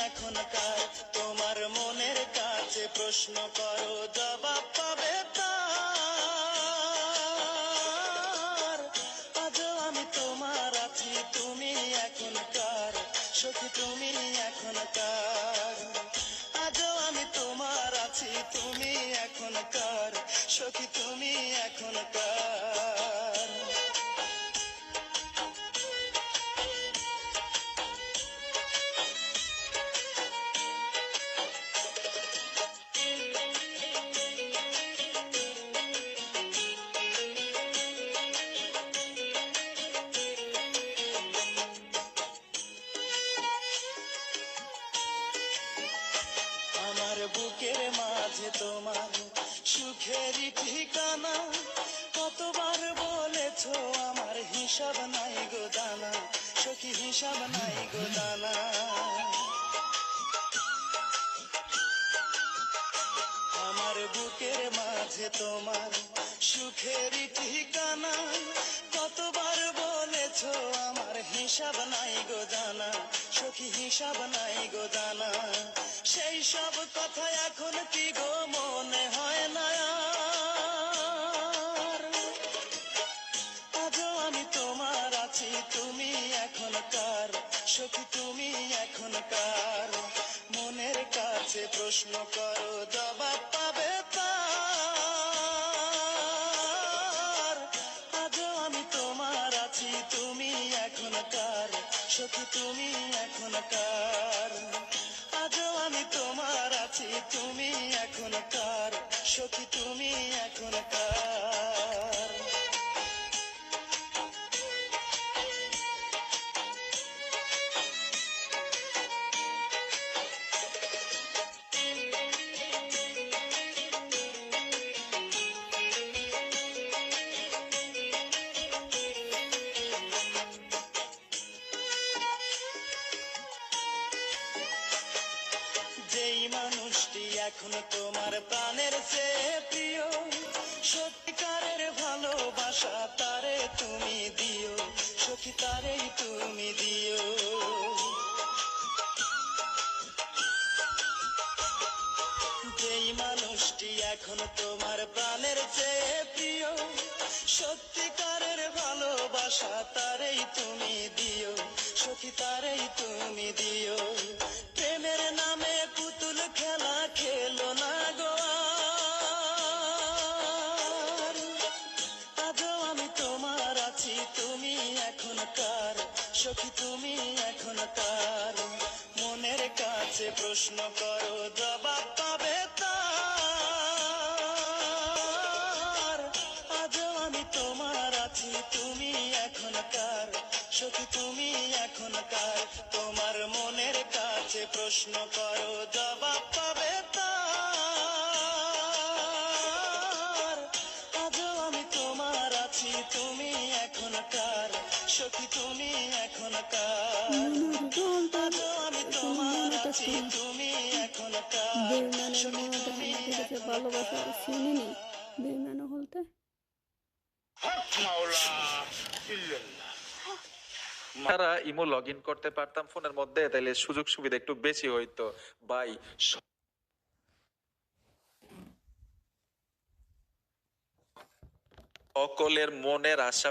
এখনকার, তোমার মনের কাছে প্রশ্ন করো জবাব পাবে তার। আজও আমি তোমার আছি, তুমি এখনকার, সখী তুমি এখনকার। আজও আমি তোমার আছি, তুমি এখনকার, সখী তুমি এখনকার। আমার বুকের মাঝে তোমার সুখেরই ঠিকানা, কতবার বলেছো আমার হিসাব নাই গো দানা, সখী হিসাব নাই গো দানা। আমার বুকের মাঝে তোমার সুখেরই ঠিকানা, কতবার বলেছো আমার হিসাব নাই গো জানা, সখী হিসাব নাই গো জানা। সেই সব কথা এখন কি গো মনে হয় না আর? আজও আমি তোমার আছি, তুমি এখনকার, সখী তুমি এখনকার। মনের কাছে প্রশ্ন করো জবাব পাবে তার। আজও আমি তোমার আছি, তুমি এখনকার, সখী তুমি এখনকার। আজও আমি তোমার আছি, তুমি এখনকার, সখী তুমি এখনকার। যেই মানুষটি এখন তোমার প্রাণের চেয়ে প্রিয়, সত্যিকারের ভালোবাসা তারে তুমি দিও, সখী তারেই তুমি দিও। যেই মানুষটি এখন তোমার প্রাণের চেয়ে প্রিয়, সত্যিকারের ভালোবাসা তারেই তুমি দিও, সখী তারেই তুমি দিও। প্রেমের নামে পুতুল খেলা খেলো না গো আর। আজও আমি তোমার আছি, তুমি এখনকার, সখী তুমি এখনকার। মনের কাছে প্রশ্ন করো জবাব পাবে তার। আজও আমি তোমার আছি, তুমি এখনকার, সখী তুমি এখনকার। তোমার মনের কাছে প্রশ্ন করো জবাব পাবে তার। আজও আমি তোমার আছি, তুমি এখনকার, সখী তুমি এখনকার। আজও আমি তোমার আছি, তুমি এখনকার, বেইমানের সখী মনে দেখেন তুমি ঠিক আছে, ভালোবাসা এখনকার। চিনিনি বেইমান বলতে। তারা ইমো লগ ইন করতে পারতাম ফোনের মধ্যে, তাইলে সুযোগ সুবিধা একটু বেশি হইতো ভাই। সকলের মনের আশা